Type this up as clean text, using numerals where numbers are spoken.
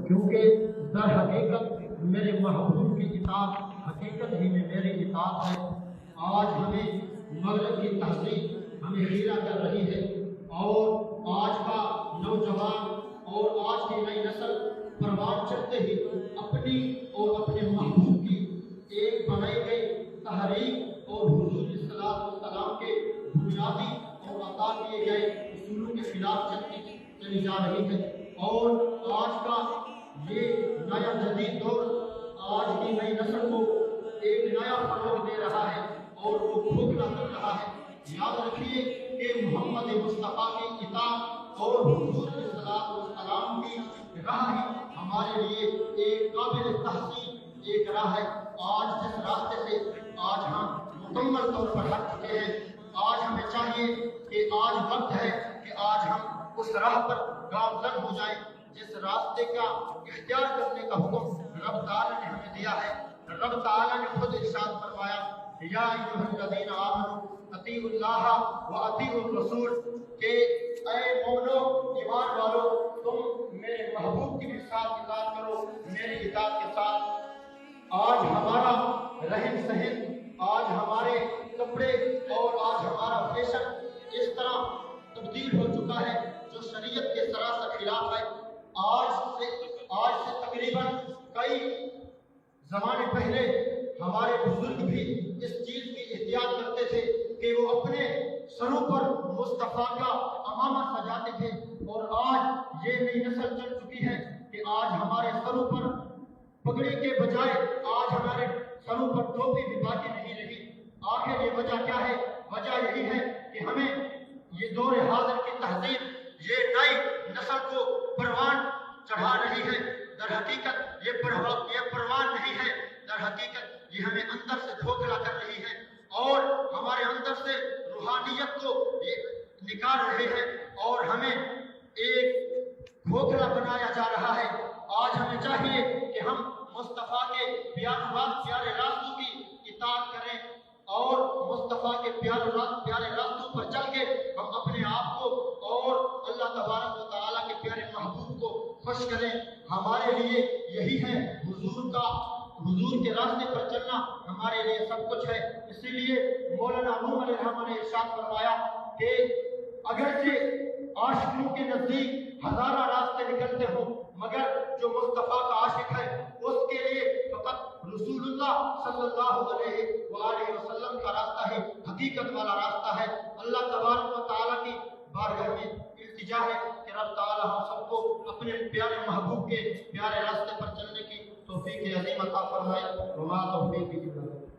کیونکہ در حقیقت میرے محبوب کی اطاعت حقیقت ہی میں میری اطاعت ہے۔ آج ہمیں مغرب کی تہذیب ہمیں خیرہ کر رہی ہے، اور آج کا نوجوان اور آج کی نئی نسل پروان چڑھتے ہی اپنی اور اپنے محبوب کی ایک بنائی گئی تحریک اور حضور صلی اللہ علیہ وسلم کے بنیادی اور عطا کیے گئے اصولوں کے خلاف چلی جا رہی ہے۔ اور آج کا یہ نیا جدید دور آج کی نئی نسل کو ایک نیا فروغ دے رہا ہے اور وہ کھوکھلا کر رہا ہے۔ یاد رکھیے کہ محمد مصطفیٰ کی اطاعت اور حضور صلی اللہ علیہ وسلم کی راہ ہی ہمارے لیے ایک قابل تحسین ایک راہ ہے۔ آج جس راستے سے آج ہم مکمل طور پر ہٹ چکے ہیں، آج ہمیں چاہیے کہ آج وقت ہے کہ آج ہم اس راہ پر گامزن ہو جائیں جس راستے کا اختیار کرنے کا حکم رب تعالیٰ نے ہمیں دیا ہے۔ رب تعالیٰ نے خود ارشاد فرمایا، یا ایھا الذین آمنوا اطیعوا اللہ و اطیعوا الرسول، کہ اے مومنو ایمان والو تم میرے محبوب کی بھی ساتھ اطاعت کرو، میری اطاعت کے ساتھ۔ آج ہمارا رہن سہن، آج ہمارے کپڑے اور آج ہمارا فیشن اس طرح تبدیل ہو چکا ہے جو شریعت کے سراسر خلاف ہے۔ آج سے تقریباً کئی زمانے پہلے ہمارے بزرگ بھی اس چیز کی احتیاط کرتے تھے کہ وہ اپنے سروں پر مصطفیٰ کا امامہ سجاتے تھے، اور آج یہ نئی نسل چل چکی ہے کہ آج ہمارے سروں پر پگڑی کے بجائے آج ہمارے سروں پر ٹوپی بھی باقی نہیں رہی۔ آخر یہ وجہ کیا ہے؟ وجہ یہی ہے کہ ہمیں یہ دور حاضر کی تہذیب یہ نئی نسل کو پروان چڑھا رہی ہے۔ در حقیقت یہ پروان نہیں ہے، در حقیقت یہ ہمیں اندر سے کھوکھلا کر رہی ہے اور ہمارے اندر سے روحانیت کو یہ نکال رہے ہیں اور ہمیں ایک کھوکھلا بنایا جا رہا ہے۔ آج ہمیں چاہیے کہ ہم مصطفیٰ کے پیارے راستوں کی اطاعت کریں اور مصطفیٰ کے پیارے راستوں پر چل کے ہم اپنے آپ کو اور اللہ تبارک و تعالیٰ کے پیارے محبوب کو خوش کریں۔ ہمارے لیے یہی ہے حضور کے راستے پر چلنا ہمارے لیے سب کچھ ہے۔ اسی لیے مولانا روم علیہ الرحمہ نے ارشاد فرمایا کہ اگرچہ عاشقوں کے نزدیک ہزارہ راستے نکلتے ہوں، مگر جو مصطفیٰ کا عاشق ہے اس کے لیے فقط رسول اللہ صلی اللہ علیہ وآلہ وسلم کا راستہ ہی حقیقت والا راستہ ہے۔ اللہ تبارک و تعالیٰ کی بارگاہ میں التجا ہے کہ رب تعالیٰ ہم سب کو اپنے پیارے محبوب کے پیارے راستے پر چلنے کی توفیق عظیم عطا فرمائے۔ وما توفیقی الا باللہ۔